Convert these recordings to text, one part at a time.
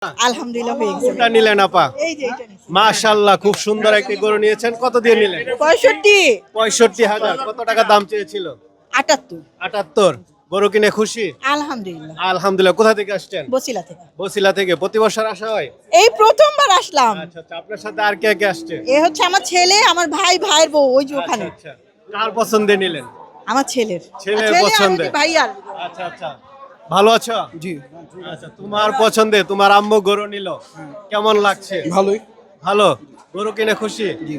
আলহামদুলিল্লাহ হয়ে গেছে। কোনটা নিলেন আপা? এই যে এটা নিছি। মাশাআল্লাহ, খুব সুন্দর একটি গরু নিয়েছেন। কত দিয়ে নিলেন? 65 65,000। কত টাকা দাম চেয়েছিল? 78 78। গরু কিনে খুশি? আলহামদুলিল্লাহ। আলহামদুলিল্লাহ। কোথা থেকে আসছেন? বসিলা থেকে। বসিলা থেকে। প্রতি বছর আসা হয়? এই প্রথমবার আসলাম। আচ্ছা আচ্ছা, আপনার সাথে আর কে কে আসছে? এ হচ্ছে আমার ছেলে, আমার ভাই, ভাইয়ের বউ ওই যে ওখানে। আচ্ছা, কার পছন্দে নিলেন? আমার ছেলের। ছেলের ছেলে আর পছন্দে। ওই যে ভাই আর। আচ্ছা আচ্ছা, ভালো আছো? জি। আচ্ছা, তোমার পছন্দে তোমার আম্মু গরু নিল, কেমন লাগছে? ভালোই। ভালো। গরু কিনে খুশি? জি।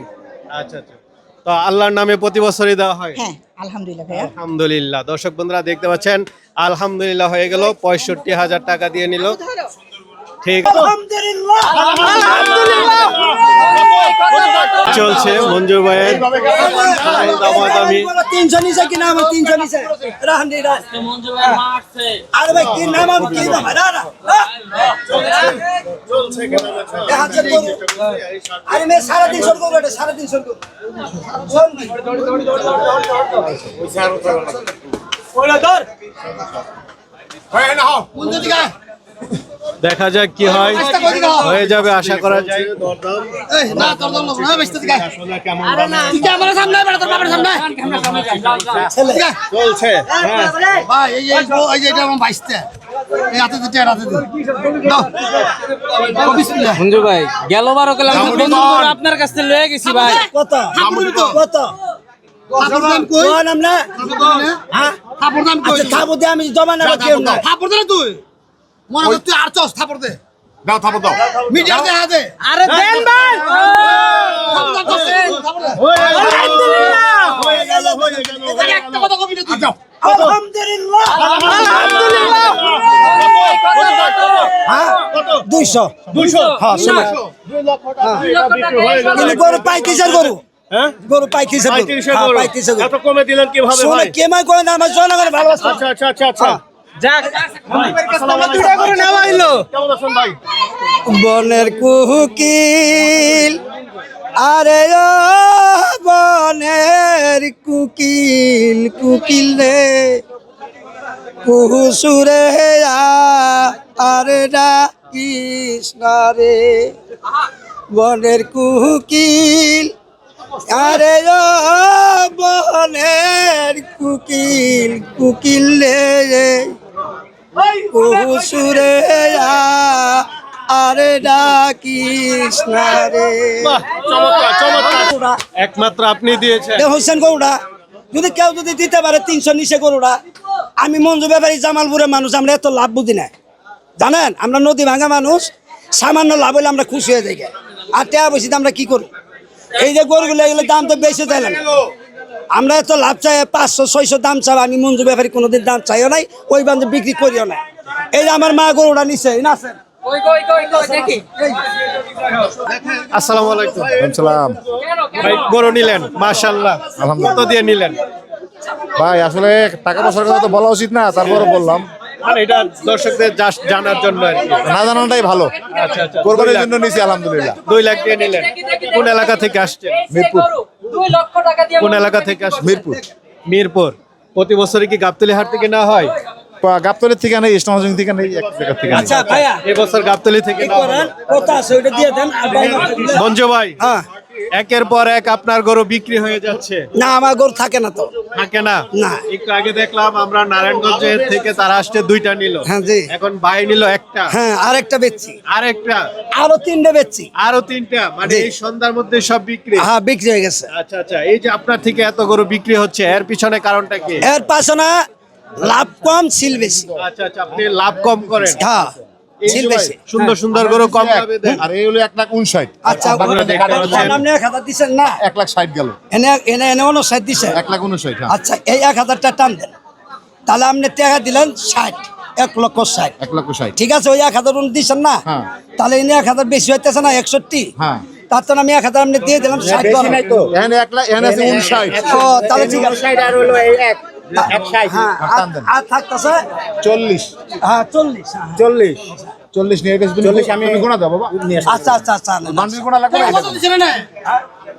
আচ্ছা আচ্ছা, তো আল্লাহর নামে প্রতি বছরই দেওয়া হয়? হ্যাঁ আলহামদুলিল্লাহ ভাইয়া। আলহামদুলিল্লাহ। দর্শক বন্ধুরা দেখতে পাচ্ছেন, আলহামদুলিল্লাহ হয়ে গেল। 65,000 টাকা দিয়ে নিল। ঠিক চলছে মঞ্জু ভাইয়ের দামাদামি। 300 নিচে কিনা আমার 300 নিচে রাহান্দি রাজ মঞ্জু ভাই মারছে। আরে ভাই কি নাম আমি কি নাম না না চলছে আরে মে 350 করব এটা 350 করব ওলা ধর হয় না হও কোন দিকে দেখা যাক কি হয়, হয়ে যাবে আশা করা যায়। দরদাম এই না দরদাম না বেচতে দিকে আসলে কেমন আরে না ঠিক আমার সামনে বেটা তোর বাবার সামনে ছেলে চলছে? ভাই এই এটা আমার 22 এই হাতে দিতে হাতে দিতে দাও বিসমিল্লাহ মঞ্জু ভাই গেল 12 কিলো আপনার কাছ থেকে লয়ে গেছি ভাই। কত কত খাবার দাম কই নাম না হ্যাঁ খাবার দাম কই আচ্ছা খাবার দে আমি জমা না কেউ না খাবার দে তুই মনে কর তুই আর চস খাবার দে দাও থাপড় দাও মিটার দে হাতে আরে দেন ভাই খাবার দাম কত আলহামদুলিল্লাহ হয়ে গেল হয়ে গেল। একটা কথা কবি না তুই যাও আলহামদুলিল্লাহ আলহামদুলিল্লাহ হ্যাঁ 200 হ্যাঁ শুনো 2 লক্ষ টাকা বিক্রি হয়ে গেল। কিন্তু গরু পাইতেছে গরু হ্যাঁ, গরু পাইতেছে 35 গরু। পাইতেছে এত কমে দিলেন কিভাবে শুনে ভাই? কেমন করে না আমার জনগণ ভালোবাসা আচ্ছা আচ্ছা আচ্ছা আচ্ছা, যাক আসসালামু আলাইকুম। দুটা করে নেওয়া হইলো। কেমন আছেন ভাই? বনের কুকিল আরে ও বনের কুকিল কুকিল রে কুহু সুরে আরে কৃষ্ণ রে বনের কুকিল আরে ও বনের কুকিল কুকিল রে কুহু সুরে আরে কৃষ্ণ রে বাহ, চমৎকার চমৎকার। একমাত্র আপনি দিয়েছেন। হোসেন গরুড়া যদি কেউ যদি দিতে পারে 300 নিচে গরুড়া আমি মঞ্জু ব্যাপারী জামালপুরের মানুষ আমরা এত লাভ বুঝি না জানেন আমরা নদী ভাঙা মানুষ সামান্য লাভ হলে আমরা খুশি হয়ে যাই আর টাকা পয়সা আমরা কি করি এই যে গরুগুলো এগুলো দাম তো বেশি চাই না আমরা এত লাভ চাই 500-600 দাম চাই আমি মঞ্জু ব্যাপারী কোনোদিন দাম চাইও নাই ওই বান্ধব বিক্রি করিও না এই যে আমার মা গরুটা নিচ্ছে না আছে কই কই কই কই দেখি আসসালামু আলাইকুম। সালাম ভাই গরু নিলেন মাশাআল্লাহ, কত দিয়ে নিলেন? ভাই আসলে টাকা পয়সার কথা তো বলা উচিত না, তারপরে বললাম মানে এটা দর্শকদের জাস্ট জানার জন্য আর কি। না জানানোটাই ভালো। আচ্ছা আচ্ছা, কোরবানির জন্য নিছি আলহামদুলিল্লাহ। 2 লাখ দিয়ে নিলেন। কোন এলাকা থেকে আসছেন? মিরপুর 2 লক্ষ টাকা দিয়ে কোন এলাকা থেকে আসছেন? মিরপুর মিরপুর। প্রতি বছরই কি গাবতলী হাট থেকে না হয়? গাবতলের থেকে নেই, ইসলামগঞ্জ থেকে নেই, এক জায়গা থেকে নেই। আচ্ছা ভাইয়া এই বছর গাবতলী থেকে না হলো। কথা আছে ওইটা দিয়ে দেন আর মঞ্জু ভাই, হ্যাঁ একের পর এক আপনার গরু বিক্রি হয়ে যাচ্ছে, না আমার গরু থাকে না তো থাকে না? না। একটু আগে দেখলাম আমরা নারায়ণগঞ্জের থেকে তারা আসছে 2টা নিল, হ্যাঁ জি এখন ভাই নিল একটা, হ্যাঁ আরেকটা বেচছি আরেকটা, আরো 3টে বেচছি আরো 3টা, মানে জি। এই সন্ধ্যার মধ্যে সব বিক্রি। হ্যাঁ বিক্রি হয়ে গেছে আচ্ছা আচ্ছা, এই যে আপনার থেকে এত গরু বিক্রি হচ্ছে এর পিছনে কারণটা কি? এর পাশে না লাভ কম সিল বেশি আচ্ছা আচ্ছা, আপনি লাভ কম করেন। হ্যাঁ এই সিল যে ভাই, বেশি সুন্দর সুন্দর গরু কম দামে দেন। আর এই হলো 1,59,000। আচ্ছা আপনারা দেখতে পাচ্ছেন। আপনি 1000 দিচ্ছেন না 1,60,000 গেল। এনে এনে এনে 59 দিচ্ছেন 1,59,000 হ্যাঁ। আচ্ছা এই 1000টা টান দেন তাহলে আপনি টাকা দিলেন 60 1,60,000 1,60,000 ঠিক আছে ওই 1000 উনি দিচ্ছেন না হ্যাঁ। তাহলে এনে 1000 বেশি হইতেছে না 61 হ্যাঁ। তার তো আমি 1000 আপনি দিয়ে দিলাম 60 এখানে 1 লাখ এখানে আছে 59। ও তাহলে ঠিক আছে আর হলো এই 160 হ্যাঁ টান দেন। আর থাকতেছে 40 হ্যাঁ 40 হ্যাঁ। 40 নিয়ে গেছে। 40 আমি গোনা দাও বাবা। আচ্ছা আচ্ছা আচ্ছা বান্ডিল গোনা লাগবে না। কত দিছেন না